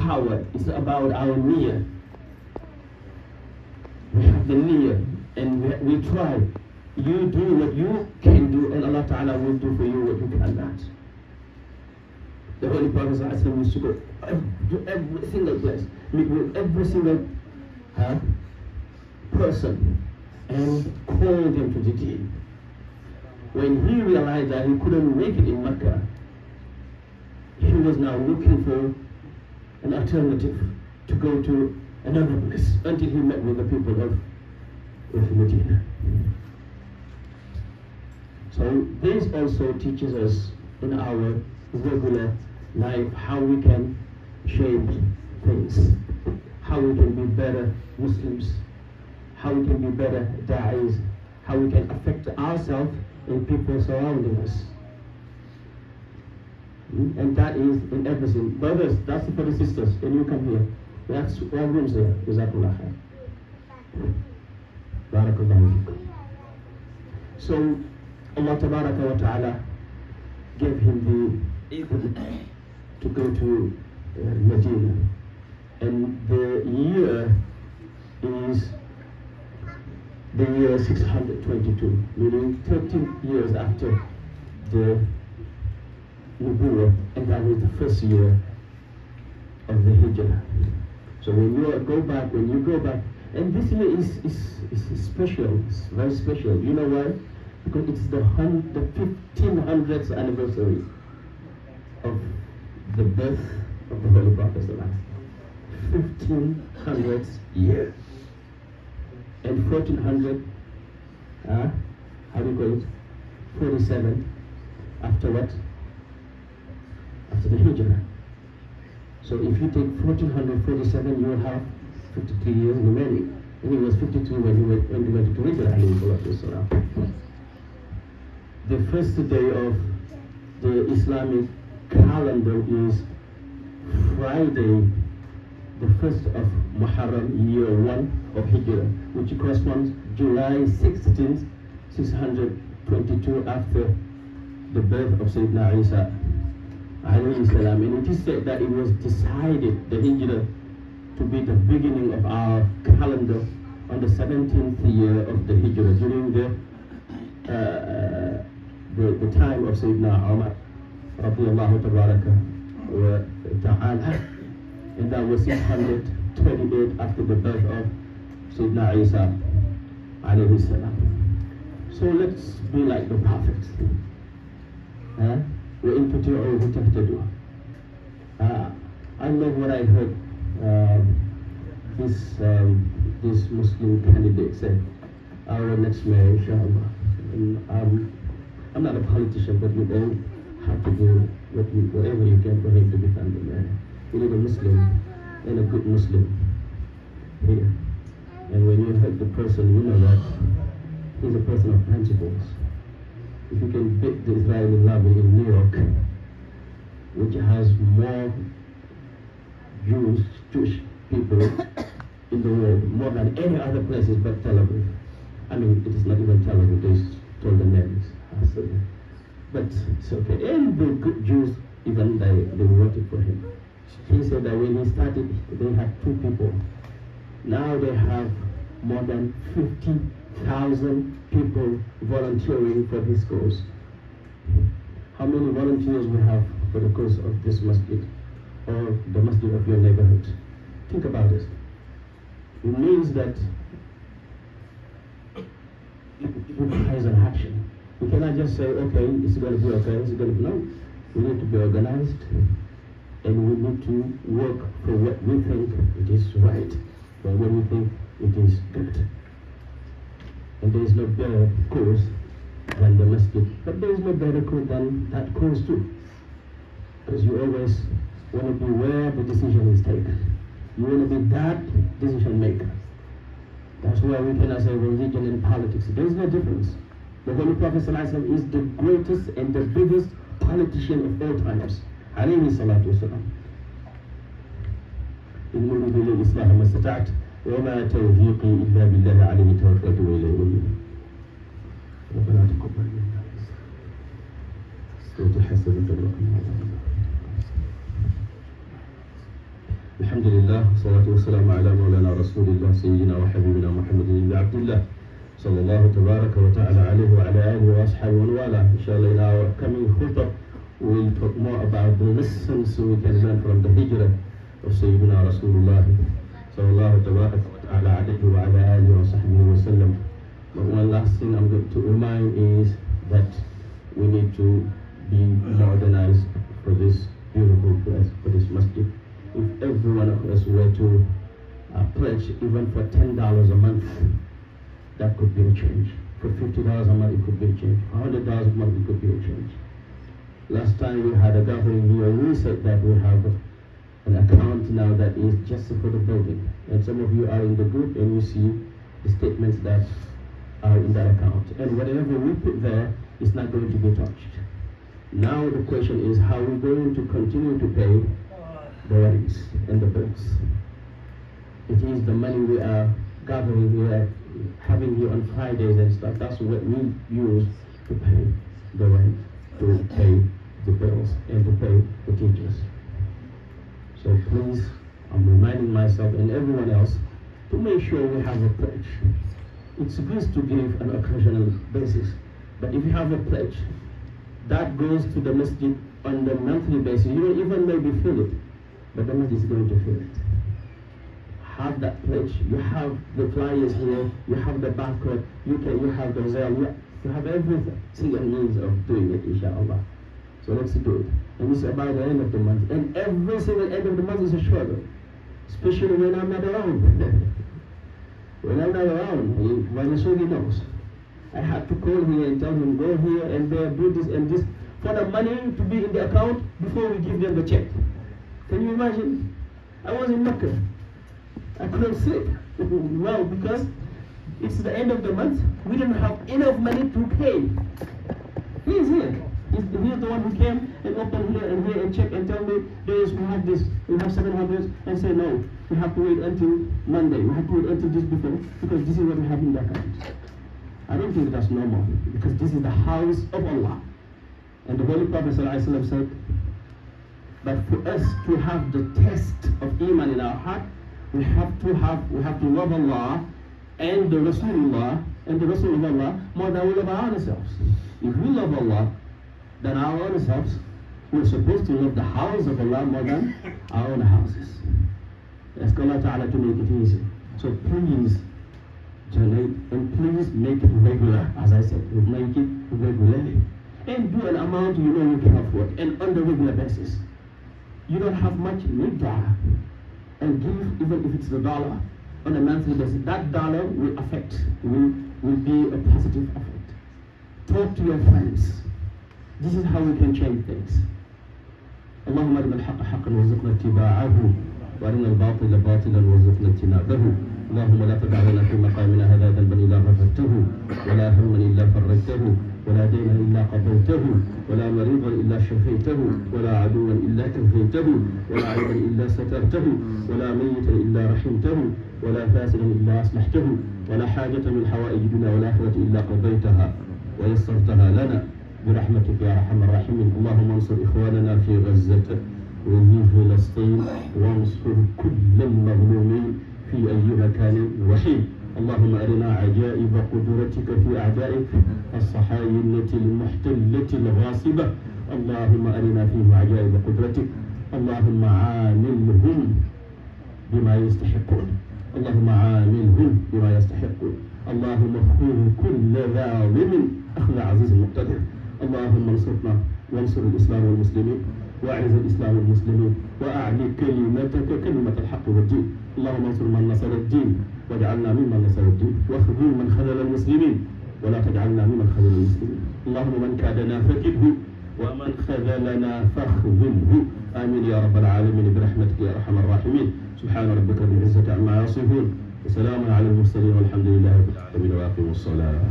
power is about our niyyah. We have the niyyah, and we try. You do what you can do, and Allah Ta'ala will do for you what you cannot. The Holy Prophet ﷺ used to go to every single place, meet with every single person, and call them to the deen. When he realized that he couldn't make it in Mecca, he was now looking for an alternative to go to another place until he met with the people of Medina. So this also teaches us in our regular life how we can change things, how we can be better Muslims, how we can be better da'is, how we can affect ourselves and people surrounding us. And that is in everything. Brothers, that's for the sisters. Can you come here? We have all rooms here. Jazakallah khair. Barakallahu fikum. So Allah Tabaraka wa Ta'ala gave him the to go to Medina. And the year is the year 622, meaning 13 years after the Nubuwwah, and that was the first year of the Hijrah. So when you go back, and this year is special, it's very special. You know why? Because it's the 1500th anniversary of the birth of the Holy Prophet. 1500th year. And 1400, how do you call it? 47, after what? After the Hijrah. So if you take 1447, you will have 53 years remaining. And he was 52 when he went to Hijrah. The first day of the Islamic calendar is Friday, the 1st of Muharram, year 1 of Hijrah, which corresponds July 16th, 622 after the birth of Sayyidina Isa alayhi salam. And it is said that it was decided, the Hijrah, to be the beginning of our calendar on the 17th year of the Hijrah, during the time of Sayyidina Umar radiyallahu tabaraka wa ta'ala, and that was 628 after the birth of Sayyidina Isa alayhi salam. So let's be like the prophets. وَإِن تُطِيعُوهُ تَهْتَدُوا. I love what I heard this Muslim candidate said, our next mayor, inshallah. And, I'm not a politician, but you all have to do whatever you can for him to become the mayor. You need a Muslim and a good Muslim here. And when you help the person, you know that he's a person of principles. If you can beat the Israeli lobby in New York, which has more Jewish people in the world, more than any other places but Tel Aviv. I mean, it is not even Tel Aviv, they told the names. But it's okay. And the good Jews, even they voted for him. He said that when he started, they had 2 people. Now they have more than 50,000 people volunteering for his cause. How many volunteers we have for the cause of this masjid or the masjid of your neighborhood? Think about it. It means that it requires an action. We cannot just say, okay, it's going to be okay, it's going to be no. We need to be organized, and we need to work for what we think it is right, for what we think it is good. And there is no better cause than the masjid. But there is no better cause than that cause too. Because you always want to be where the decision is taken. You want to be that decision maker. That's why we cannot say religion and politics. There is no difference. The Holy Prophet ﷺ is the greatest and the biggest politician of all times. Alayhi salatu wasalam. إن أريد إلا الإصلاح ما استطعت وما توفيقي إلا بالله عليه توكلت وإليه أنيب. ربنا تقبل منا صوت حسنة الرحمة. Alhamdulillah, salatu wassalamu ala maulana rasulillah, sayyidina wa habibina Muhammadin ibn Abdullah, sallallahu tabaraka wa ta'ala alayhi wa ala alihi wa ashabihi wa wala. Inshallah, in our coming khutbah, we'll talk more about the lessons we can learn from the hijrah of Sayyidina Rasulullah, sallallahu tabaraka wa ta'ala alayhi wa ala alihi wa sahbihi wa sallam. But one last thing I'm going to remind is that we need to be modernized for this beautiful place, for this masjid. If every one of us were to pledge even for $10 a month, that could be a change. For $50 a month, it could be a change. For $100 a month, it could be a change. Last time we had a gathering here, we said that we have an account now that is just for the building. And some of you are in the group and you see the statements that are in that account. And whatever we put there is not going to be touched. Now the question is, how are we going to continue to pay the rents and the bills? It is the money we are gathering here, having here on Fridays and stuff. That's what we use to pay the rent, to pay the bills, and to pay the teachers. So please, I'm reminding myself and everyone else to make sure we have a pledge. It's good to give on an occasional basis, but if you have a pledge, that goes to the masjid on the monthly basis. You don't even maybe feel it, but the masjid is going to feel it. Have that pledge. You have the flyers here, you have the barcode, you have the Zelle, you have every single means of doing it, inshallah. So let's do it. And it's about the end of the month. And every single end of the month is a struggle, especially when I'm not around. When I'm not around, Vanasugi knows. I had to call here and tell him, go here and there, do this and this, for the money to be in the account before we give them the check. Can you imagine? I was in Mecca. I couldn't sleep. Well, because it's the end of the month, we didn't have enough money to pay. He's here. He's the one who came and opened here and checked and tell me, we have this, we have 700, and say no, we have to wait until Monday, we have to wait until this before, because this is what we have in the account. I don't think that's normal, because this is the house of Allah. And the Holy Prophet ﷺ said, but for us to have the test of Iman in our heart, we have to love Allah and the Rasulullah and the Rasul of Allah more than we love ourselves. If we love Allah than our own selves, we're supposed to love the house of Allah more than our own houses. Ask Allah Ta'ala to make it easy. So please donate and please make it regular. As I said, make it regularly. And do an amount you know you can afford, and on the regular basis. You don't have much, make dua. And give, even if it's $1 on a monthly basis. That dollar will be a positive effect. Talk to your friends. This is how we can change things. اللهم أرنا الحق حقا وارزقنا اتباعه وأرنا الباطل باطلا وارزقنا اجتنابه. اللهم لا تدع لنا في مقامنا هذا ذنبا إلا غفرته ولا هما إلا فرجته ولا دينا إلا قضيته ولا مريضا إلا شفيته ولا عدوا إلا كفيته ولا عيبا إلا سترته ولا ميتا إلا رحمته ولا فاسدا إلا أصلحته ولا حاجة من حوائج الدنيا والآخرة إلا قضيتها ويسرتها لنا برحمتك يا أرحم الراحمين. اللهم انصر إخواننا في غزة وفي فلسطين وانصر كل المظلومين في أي مكان وحيد. اللهم أرنا عجائب قدرتك في أعدائك الصهاينة المحتلة الغاصبة. اللهم أرنا فيهم عجائب قدرتك. اللهم عاملهم بما يستحقون. اللهم عاملهم بما يستحقون. اللهم خذ كل ظالم أخذ عزيز مقتدر. اللهم انصرنا وانصر الإسلام والمسلمين وأعز الإسلام والمسلمين وأعلي كلمتك كلمة الحق والدين. اللهم انصر من نصر الدين واجعلنا ممن نصر الدين واخذل من خذل المسلمين ولا تجعلنا ممن خذل المسلمين. اللهم من كادنا فكده ومن خذلنا فاخذله. آمين يا رب العالمين برحمتك يا أرحم الراحمين. سبحان ربك رب العزة عما يصفون وسلام على المرسلين والحمد لله رب العالمين وأقيموا الصلاة.